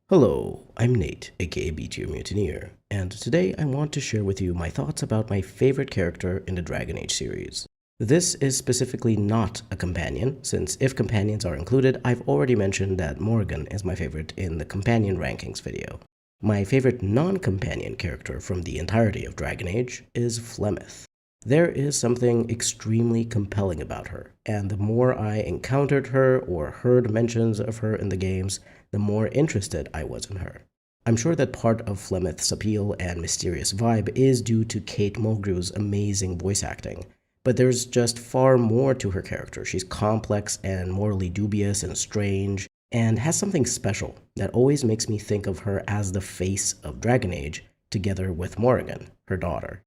Hello, I'm Nate, aka B-Tier Mutineer, and today I want to share with you my thoughts about my favorite character in the Dragon Age series. This is specifically not a companion, since if companions are included, I've already mentioned that Morrigan is my favorite in the companion rankings video. My favorite non-companion character from the entirety of Dragon Age is Flemeth. There is something extremely compelling about her, and the more I encountered her or heard mentions of her in the games, the more interested I was in her. I'm sure that part of Flemeth's appeal and mysterious vibe is due to Kate Mulgrew's amazing voice acting, but there's just far more to her character. She's complex and morally dubious and strange, and has something special that always makes me think of her as the face of Dragon Age, together with Morrigan, her daughter.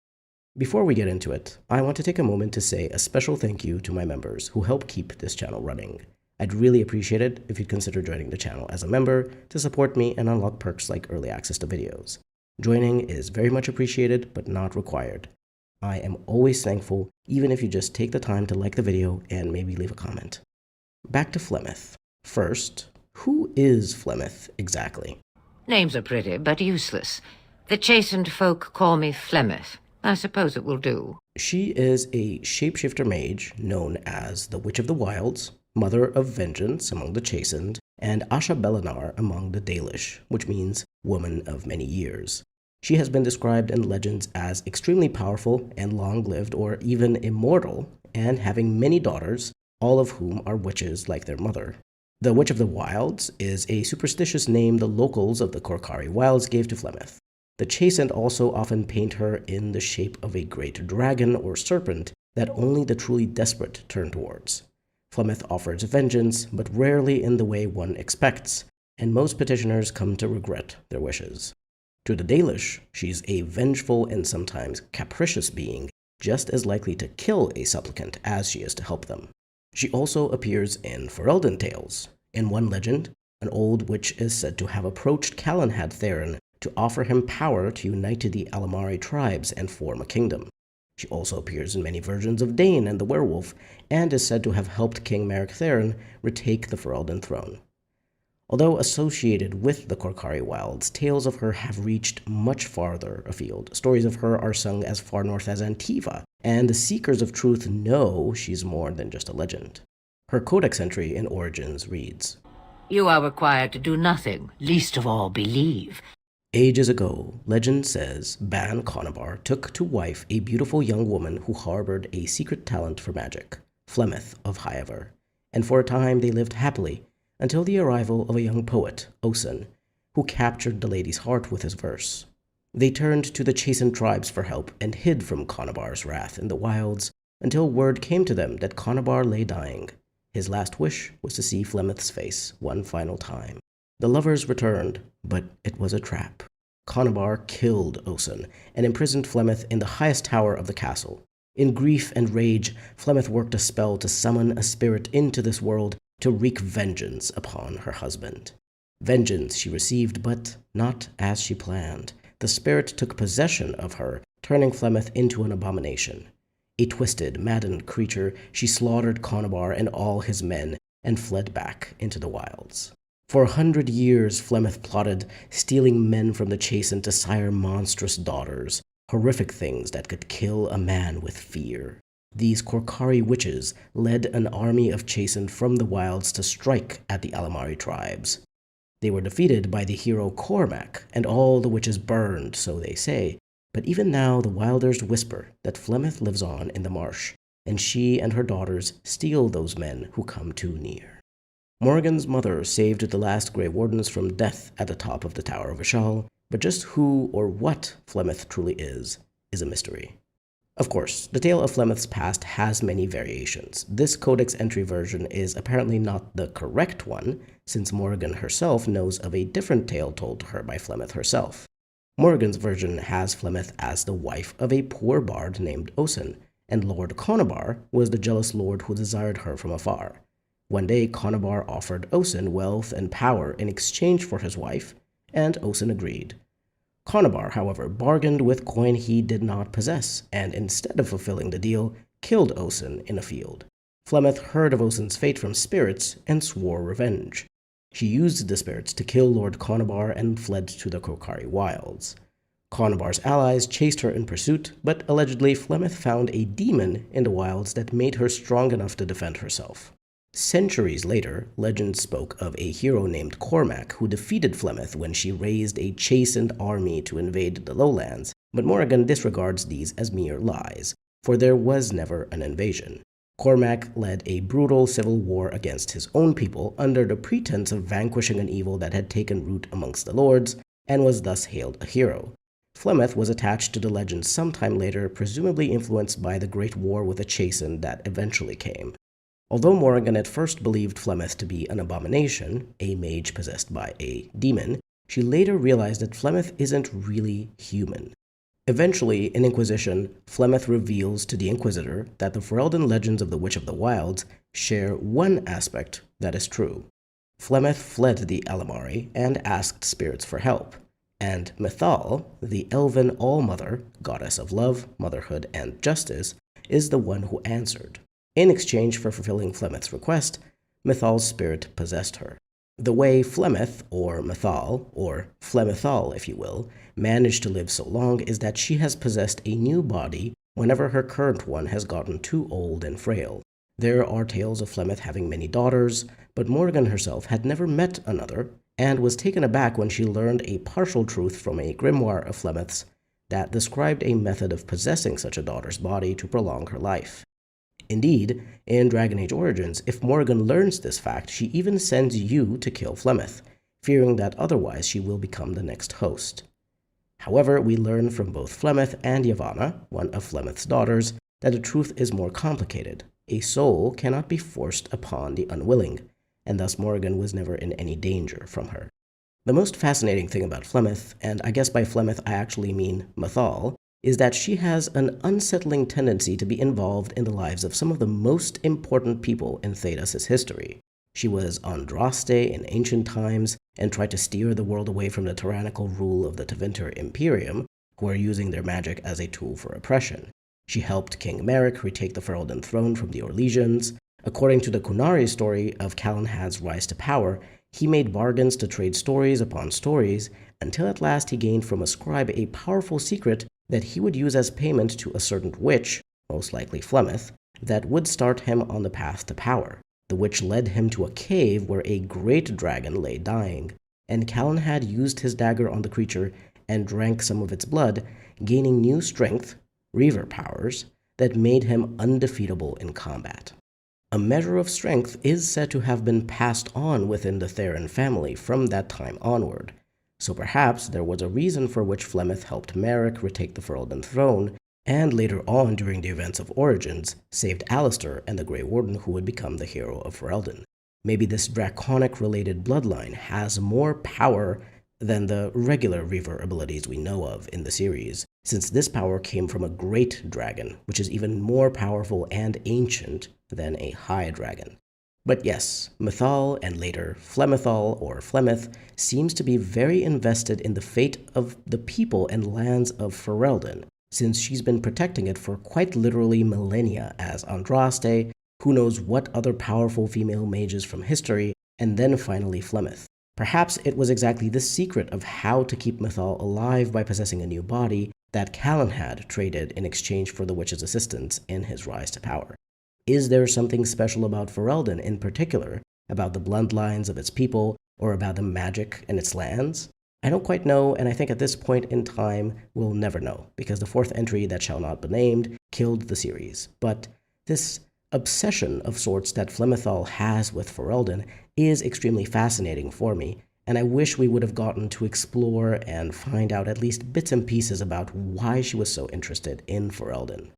Before we get into it, I want to take a moment to say a special thank you to my members who help keep this channel running. I'd really appreciate it if you'd consider joining the channel as a member to support me and unlock perks like early access to videos. Joining is very much appreciated, but not required. I am always thankful, even if you just take the time to like the video and maybe leave a comment. Back to Flemeth. First, who is Flemeth exactly? Names are pretty, but useless. The chastened folk call me Flemeth. I suppose it will do. She is a shapeshifter mage known as the Witch of the Wilds, Mother of Vengeance among the Chastened, and Asha Belinar among the Dalish, which means Woman of Many Years. She has been described in legends as extremely powerful and long-lived or even immortal, and having many daughters, all of whom are witches like their mother. The Witch of the Wilds is a superstitious name the locals of the Korcari Wilds gave to Flemeth. The Chastened also often paint her in the shape of a great dragon or serpent that only the truly desperate turn towards. Flemeth offers vengeance, but rarely in the way one expects, and most petitioners come to regret their wishes. To the Dalish, she's a vengeful and sometimes capricious being, just as likely to kill a supplicant as she is to help them. She also appears in Ferelden tales. In one legend, an old witch is said to have approached Calenhad Theron to offer him power to unite the Alamari tribes and form a kingdom. She also appears in many versions of Dane and the werewolf, and is said to have helped King Merrick Theron retake the Ferelden throne. Although associated with the Korcari Wilds, tales of her have reached much farther afield. Stories of her are sung as far north as Antiva, and the seekers of truth know she's more than just a legend. Her codex entry in Origins reads, You are required to do nothing, least of all believe. Ages ago, legend says Ban Conabar took to wife a beautiful young woman who harbored a secret talent for magic, Flemeth of Highever, and for a time they lived happily until the arrival of a young poet, Osen, who captured the lady's heart with his verse. They turned to the Chastened tribes for help and hid from Conabar's wrath in the wilds until word came to them that Conabar lay dying. His last wish was to see Flemeth's face one final time. The lovers returned, but it was a trap. Conabar killed Osen and imprisoned Flemeth in the highest tower of the castle. In grief and rage, Flemeth worked a spell to summon a spirit into this world to wreak vengeance upon her husband. Vengeance she received, but not as she planned. The spirit took possession of her, turning Flemeth into an abomination. A twisted, maddened creature, she slaughtered Conabar and all his men and fled back into the wilds. For 100 years, Flemeth plotted, stealing men from the Chastened to sire monstrous daughters, horrific things that could kill a man with fear. These Korcari witches led an army of Chastened from the wilds to strike at the Alamari tribes. They were defeated by the hero Cormac, and all the witches burned, so they say. But even now the Wilders whisper that Flemeth lives on in the marsh, and she and her daughters steal those men who come too near. Morrigan's mother saved the last Grey Wardens from death at the top of the Tower of Ishal, but just who or what Flemeth truly is a mystery. Of course, the tale of Flemeth's past has many variations. This codex entry version is apparently not the correct one, since Morrigan herself knows of a different tale told to her by Flemeth herself. Morrigan's version has Flemeth as the wife of a poor bard named Osen, and Lord Conabar was the jealous lord who desired her from afar. One day, Conabar offered Osen wealth and power in exchange for his wife, and Osen agreed. Conabar, however, bargained with coin he did not possess, and instead of fulfilling the deal, killed Osen in a field. Flemeth heard of Osen's fate from spirits and swore revenge. She used the spirits to kill Lord Conabar and fled to the Kokari wilds. Conabar's allies chased her in pursuit, but allegedly Flemeth found a demon in the wilds that made her strong enough to defend herself. Centuries later, legend spoke of a hero named Cormac who defeated Flemeth when she raised a chastened army to invade the lowlands, but Morrigan disregards these as mere lies, for there was never an invasion. Cormac led a brutal civil war against his own people under the pretense of vanquishing an evil that had taken root amongst the lords, and was thus hailed a hero. Flemeth was attached to the legend sometime later, presumably influenced by the Great War with the Chastened that eventually came. Although Morrigan at first believed Flemeth to be an abomination, a mage possessed by a demon, she later realized that Flemeth isn't really human. Eventually, in Inquisition, Flemeth reveals to the Inquisitor that the Ferelden legends of the Witch of the Wilds share one aspect that is true. Flemeth fled the Alamari and asked spirits for help, and Mithal, the elven All-Mother, goddess of love, motherhood, and justice, is the one who answered. In exchange for fulfilling Flemeth's request, Mithal's spirit possessed her. The way Flemeth, or Mithal, or Flemethal if you will, managed to live so long is that she has possessed a new body whenever her current one has gotten too old and frail. There are tales of Flemeth having many daughters, but Morrigan herself had never met another, and was taken aback when she learned a partial truth from a grimoire of Flemeth's that described a method of possessing such a daughter's body to prolong her life. Indeed, in Dragon Age Origins, if Morrigan learns this fact, she even sends you to kill Flemeth, fearing that otherwise she will become the next host. However, we learn from both Flemeth and Yavanna, one of Flemeth's daughters, that the truth is more complicated. A soul cannot be forced upon the unwilling, and thus Morrigan was never in any danger from her. The most fascinating thing about Flemeth, and I guess by Flemeth I actually mean Mithal, is that she has an unsettling tendency to be involved in the lives of some of the most important people in Thedas' history. She was Andraste in ancient times and tried to steer the world away from the tyrannical rule of the Tevinter Imperium, who are using their magic as a tool for oppression. She helped King Merrick retake the Ferelden throne from the Orlesians. According to the Qunari story of Calenhad's rise to power, he made bargains to trade stories upon stories, until at last he gained from a scribe a powerful secret that he would use as payment to a certain witch, most likely Flemeth, that would start him on the path to power. The witch led him to a cave where a great dragon lay dying, and Calenhad used his dagger on the creature and drank some of its blood, gaining new strength, Reaver powers, that made him undefeatable in combat. A measure of strength is said to have been passed on within the Theron family from that time onward, so perhaps there was a reason for which Flemeth helped Merrick retake the Ferelden throne, and later on during the events of Origins, saved Alistair and the Grey Warden who would become the hero of Ferelden. Maybe this draconic-related bloodline has more power than the regular Reaver abilities we know of in the series, since this power came from a great dragon, which is even more powerful and ancient than a high dragon. But yes, Mithal and later Flemethal or Flemeth seems to be very invested in the fate of the people and lands of Ferelden, since she's been protecting it for quite literally millennia as Andraste, who knows what other powerful female mages from history, and then finally Flemeth. Perhaps it was exactly this secret of how to keep Mithal alive by possessing a new body that Calenhad traded in exchange for the witch's assistance in his rise to power. Is there something special about Ferelden in particular, about the bloodlines of its people, or about the magic in its lands? I don't quite know, and I think at this point in time we'll never know, because the fourth entry that shall not be named killed the series. But this obsession of sorts that Flemethal has with Ferelden is extremely fascinating for me, and I wish we would have gotten to explore and find out at least bits and pieces about why she was so interested in Ferelden.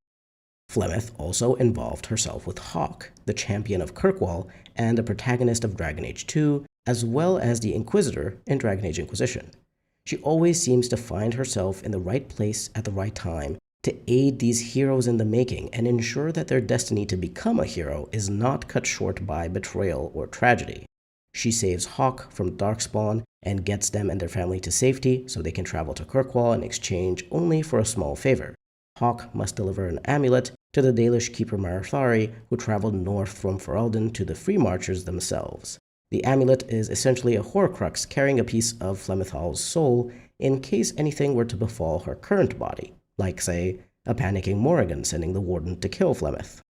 Flemeth also involved herself with Hawke, the champion of Kirkwall and the protagonist of Dragon Age 2, as well as the Inquisitor in Dragon Age Inquisition. She always seems to find herself in the right place at the right time to aid these heroes in the making and ensure that their destiny to become a hero is not cut short by betrayal or tragedy. She saves Hawke from Darkspawn and gets them and their family to safety so they can travel to Kirkwall in exchange only for a small favor. Hawke must deliver an amulet to the Dalish keeper Marathari, who traveled north from Ferelden to the Free Marchers themselves. The amulet is essentially a horcrux carrying a piece of Flemeth's soul in case anything were to befall her current body, like, say, a panicking Morrigan sending the warden to kill Flemeth.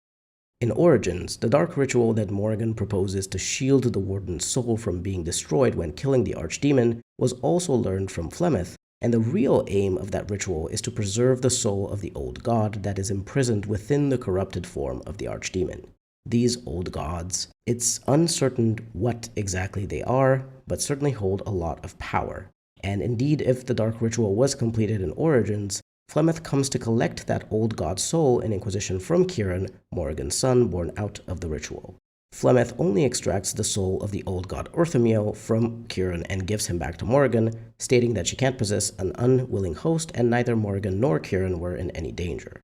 In Origins, the dark ritual that Morrigan proposes to shield the warden's soul from being destroyed when killing the archdemon was also learned from Flemeth, and the real aim of that ritual is to preserve the soul of the old god that is imprisoned within the corrupted form of the archdemon. These old gods, it's uncertain what exactly they are, but certainly hold a lot of power. And indeed, if the dark ritual was completed in Origins, Flemeth comes to collect that old god's soul in Inquisition from Kieran, Morrigan's son, born out of the ritual. Flemeth only extracts the soul of the old god Urthamiel from Kieran and gives him back to Morrigan, stating that she can't possess an unwilling host and neither Morrigan nor Kieran were in any danger.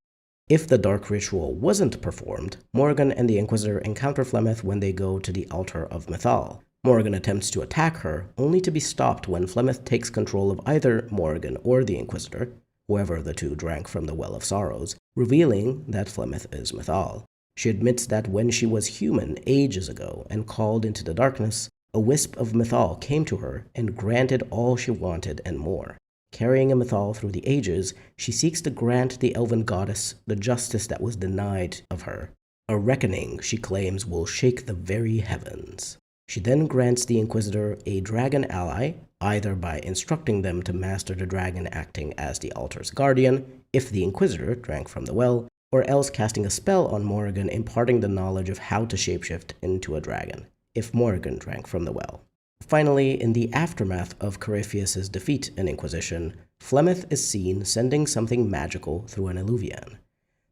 If the dark ritual wasn't performed, Morrigan and the Inquisitor encounter Flemeth when they go to the altar of Mythal. Morrigan attempts to attack her, only to be stopped when Flemeth takes control of either Morrigan or the Inquisitor, whoever of the two drank from the Well of Sorrows, revealing that Flemeth is Mythal. She admits that when she was human ages ago and called into the darkness, a wisp of Mythal came to her and granted all she wanted and more. Carrying a Mythal through the ages, she seeks to grant the elven goddess the justice that was denied of her. A reckoning, she claims, will shake the very heavens. She then grants the Inquisitor a dragon ally, either by instructing them to master the dragon acting as the altar's guardian, if the Inquisitor drank from the well, or else casting a spell on Morrigan imparting the knowledge of how to shapeshift into a dragon, if Morrigan drank from the well. Finally, in the aftermath of Corypheus' defeat in Inquisition, Flemeth is seen sending something magical through an Eluvian.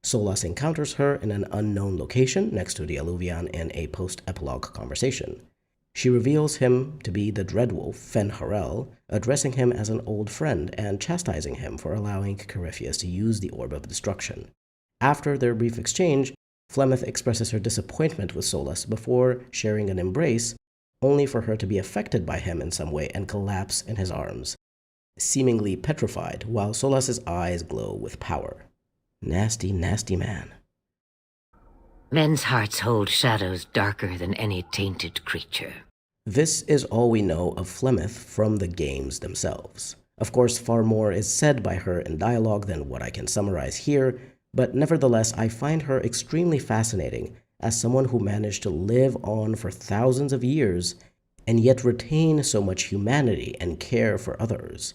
Solas encounters her in an unknown location next to the Eluvian in a post-epilogue conversation. She reveals him to be the Dreadwolf, Fen-Harel, addressing him as an old friend and chastising him for allowing Corypheus to use the Orb of Destruction. After their brief exchange, Flemeth expresses her disappointment with Solas before sharing an embrace, only for her to be affected by him in some way and collapse in his arms, seemingly petrified, while Solas's eyes glow with power. Nasty, nasty man. Men's hearts hold shadows darker than any tainted creature. This is all we know of Flemeth from the games themselves. Of course, far more is said by her in dialogue than what I can summarize here, but nevertheless I find her extremely fascinating as someone who managed to live on for thousands of years and yet retain so much humanity and care for others.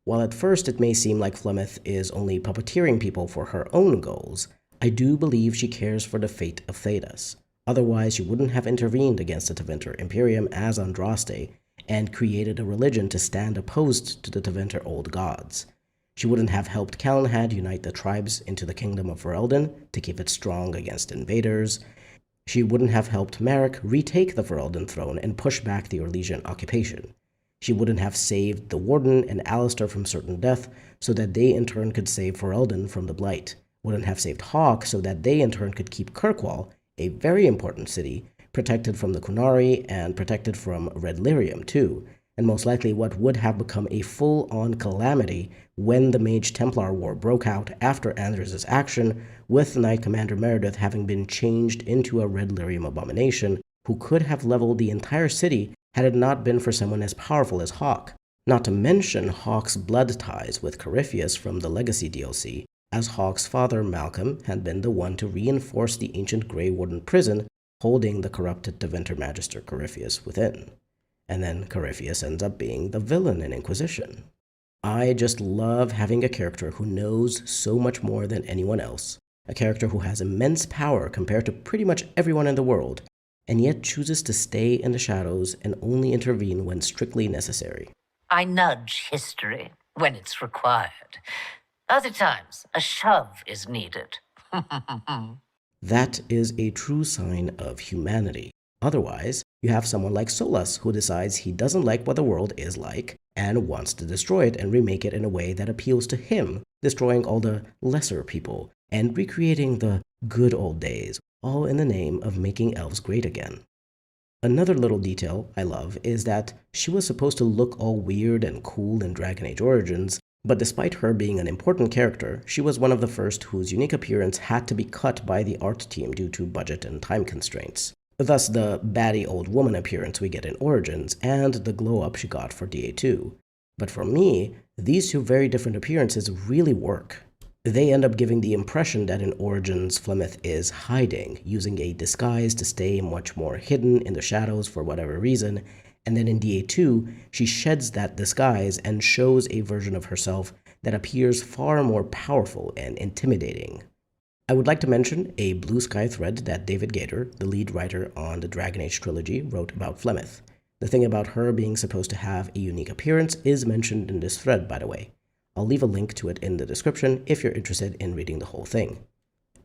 While at first it may seem like Flemeth is only puppeteering people for her own goals, I do believe she cares for the fate of Thedas. Otherwise, she wouldn't have intervened against the Tevinter Imperium as Andraste and created a religion to stand opposed to the Tevinter old gods. She wouldn't have helped Calenhad unite the tribes into the Kingdom of Ferelden to keep it strong against invaders. She wouldn't have helped Merrick retake the Ferelden throne and push back the Orlesian occupation. She wouldn't have saved the Warden and Alistair from certain death so that they in turn could save Ferelden from the Blight. Wouldn't have saved Hawke so that they in turn could keep Kirkwall, a very important city, protected from the Qunari and protected from Red Lyrium too, and most likely what would have become a full-on calamity when the Mage Templar War broke out after Anders' action, with Knight Commander Meredith having been changed into a Red Lyrium abomination who could have leveled the entire city had it not been for someone as powerful as Hawke. Not to mention Hawke's blood ties with Corypheus from the Legacy DLC, as Hawke's father Malcolm had been the one to reinforce the ancient Grey Warden prison holding the corrupted Tevinter Magister Corypheus within. And then Corypheus ends up being the villain in Inquisition. I just love having a character who knows so much more than anyone else, a character who has immense power compared to pretty much everyone in the world, and yet chooses to stay in the shadows and only intervene when strictly necessary. I nudge history when it's required. Other times, a shove is needed. That is a true sign of humanity. Otherwise, you have someone like Solas who decides he doesn't like what the world is like and wants to destroy it and remake it in a way that appeals to him, destroying all the lesser people and recreating the good old days, all in the name of making elves great again. Another little detail I love is that she was supposed to look all weird and cool in Dragon Age Origins, but despite her being an important character, she was one of the first whose unique appearance had to be cut by the art team due to budget and time constraints. thus the batty old woman appearance we get in Origins and the glow-up she got for DA2. But for me, these two very different appearances really work. They end up giving the impression that in Origins, Flemeth is hiding, using a disguise to stay much more hidden in the shadows for whatever reason, and then in DA2, she sheds that disguise and shows a version of herself that appears far more powerful and intimidating. I would like to mention a Blue Sky thread that David Gator, the lead writer on the Dragon Age trilogy, wrote about Flemeth. The thing about her being supposed to have a unique appearance is mentioned in this thread, by the way. I'll leave a link to it in the description if you're interested in reading the whole thing.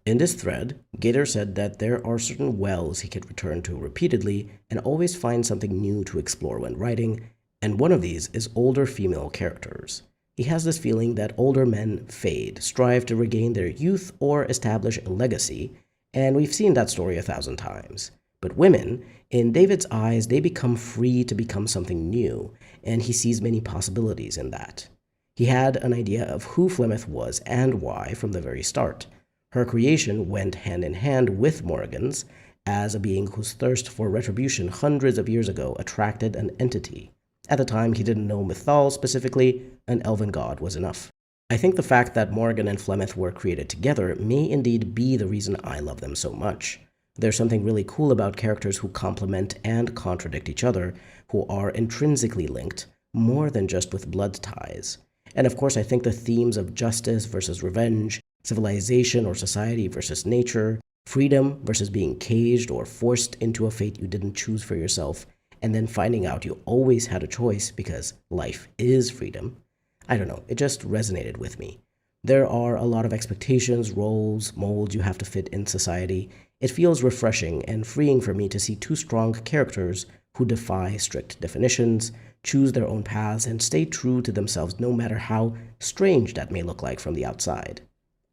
In this thread, Gator said that there are certain wells he could return to repeatedly and always find something new to explore when writing, and one of these is older female characters. He has this feeling that older men fade, strive to regain their youth or establish a legacy, and we've seen that story 1,000 times. But women, in David's eyes, they become free to become something new, and he sees many possibilities in that. He had an idea of who Flemeth was and why from the very start. Her creation went hand in hand with Morrigan's, as a being whose thirst for retribution hundreds of years ago attracted an entity. At the time, he didn't know Mythal specifically, an elven god was enough. I think the fact that Morrigan and Flemeth were created together may indeed be the reason I love them so much. There's something really cool about characters who complement and contradict each other, who are intrinsically linked, more than just with blood ties. And of course, I think the themes of justice versus revenge, civilization or society versus nature, freedom versus being caged or forced into a fate you didn't choose for yourself, and then finding out you always had a choice because life is freedom. I don't know, it just resonated with me. There are a lot of expectations, roles, molds you have to fit in society. It feels refreshing and freeing for me to see two strong characters who defy strict definitions, choose their own paths, and stay true to themselves no matter how strange that may look like from the outside.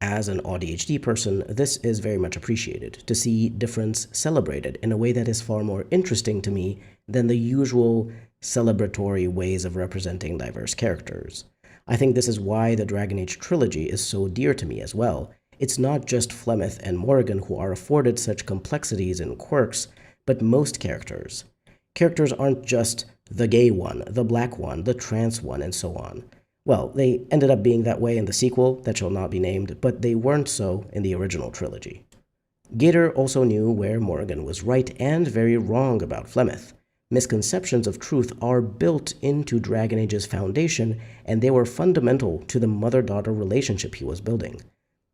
As an ADHD person, this is very much appreciated, to see difference celebrated in a way that is far more interesting to me than the usual celebratory ways of representing diverse characters. I think this is why the Dragon Age trilogy is so dear to me as well. It's not just Flemeth and Morrigan who are afforded such complexities and quirks, but most characters. Characters aren't just the gay one, the black one, the trans one, and so on. Well, they ended up being that way in the sequel, that shall not be named, but they weren't so in the original trilogy. Gator also knew where Morrigan was right and very wrong about Flemeth. Misconceptions of truth are built into Dragon Age's foundation, and they were fundamental to the mother-daughter relationship he was building.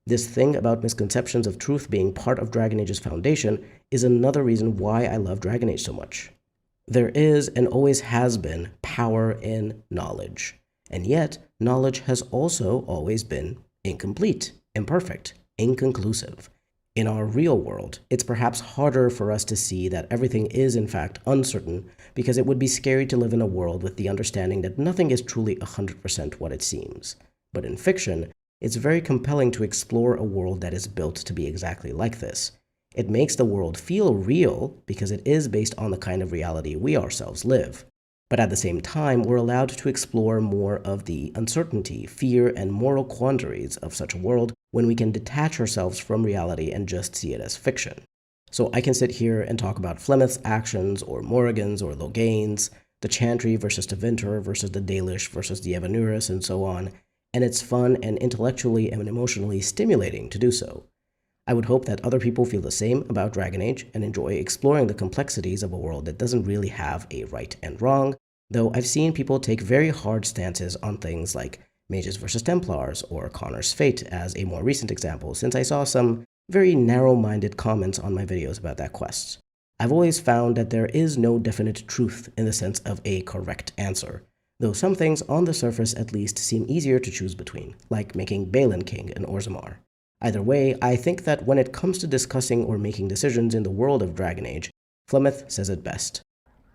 This thing about misconceptions of truth being part of Dragon Age's foundation is another reason why I love Dragon Age so much. There is, and always has been, power in knowledge. And yet, knowledge has also always been incomplete, imperfect, inconclusive. In our real world, it's perhaps harder for us to see that everything is in fact uncertain because it would be scary to live in a world with the understanding that nothing is truly 100% what it seems. But in fiction, it's very compelling to explore a world that is built to be exactly like this. It makes the world feel real because it is based on the kind of reality we ourselves live. But at the same time, we're allowed to explore more of the uncertainty, fear, and moral quandaries of such a world when we can detach ourselves from reality and just see it as fiction. So I can sit here and talk about Flemeth's actions, or Morrigan's, or Logain's, the Chantry versus the Tevinter versus the Dalish versus the Evanuris, and so on, and it's fun and intellectually and emotionally stimulating to do so. I would hope that other people feel the same about Dragon Age and enjoy exploring the complexities of a world that doesn't really have a right and wrong, though I've seen people take very hard stances on things like Mages versus Templars or Connor's Fate as a more recent example, since I saw some very narrow-minded comments on my videos about that quest. I've always found that there is no definite truth in the sense of a correct answer, though some things on the surface at least seem easier to choose between, like making Balin king in Orzammar. Either way, I think that when it comes to discussing or making decisions in the world of Dragon Age, Flemeth says it best.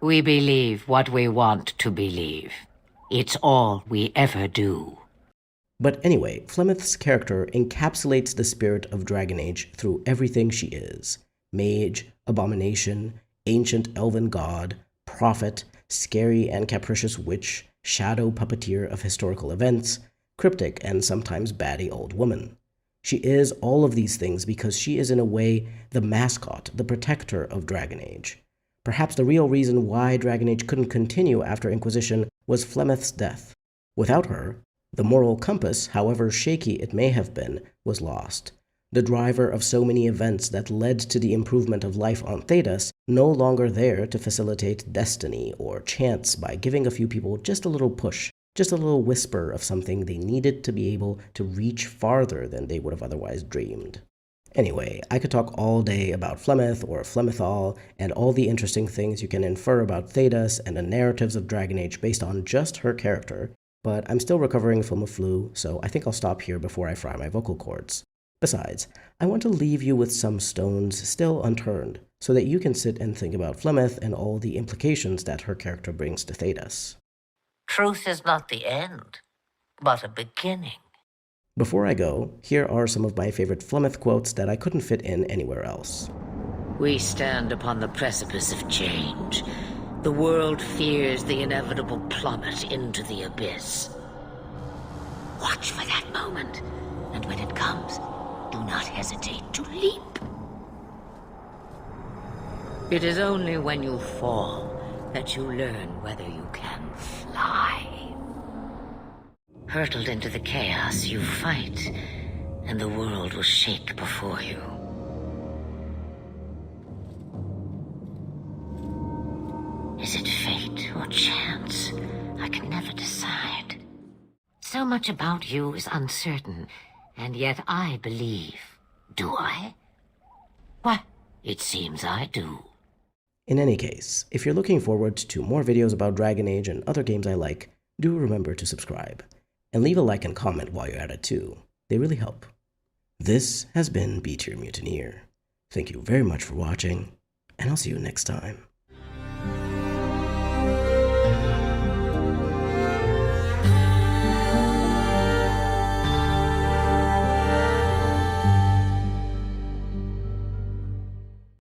We believe what we want to believe. It's all we ever do. But anyway, Flemeth's character encapsulates the spirit of Dragon Age through everything she is. Mage, abomination, ancient elven god, prophet, scary and capricious witch, shadow puppeteer of historical events, cryptic and sometimes batty old woman. She is all of these things because she is in a way the mascot, the protector of Dragon Age. Perhaps the real reason why Dragon Age couldn't continue after Inquisition was Flemeth's death. Without her, the moral compass, however shaky it may have been, was lost. The driver of so many events that led to the improvement of life on Thedas, no longer there to facilitate destiny or chance by giving a few people just a little push, just a little whisper of something they needed to be able to reach farther than they would have otherwise dreamed. Anyway, I could talk all day about Flemeth or Flemethal and all the interesting things you can infer about Thedas and the narratives of Dragon Age based on just her character, but I'm still recovering from a flu, so I think I'll stop here before I fry my vocal cords. Besides, I want to leave you with some stones still unturned, so that you can sit and think about Flemeth and all the implications that her character brings to Thedas. Truth is not the end, but a beginning. Before I go, here are some of my favorite Flemeth quotes that I couldn't fit in anywhere else. We stand upon the precipice of change. The world fears the inevitable plummet into the abyss. Watch for that moment, and when it comes, do not hesitate to leap. It is only when you fall that you learn whether you can fly. Hurtled into the chaos, you fight, and the world will shake before you. Is it fate or chance? I can never decide. So much about you is uncertain, and yet I believe. Do I? Why, it seems I do. In any case, if you're looking forward to more videos about Dragon Age and other games I like, do remember to subscribe. And leave a like and comment while you're at it too. They really help. This has been B Tier Mutineer. Thank you very much for watching, and I'll see you next time.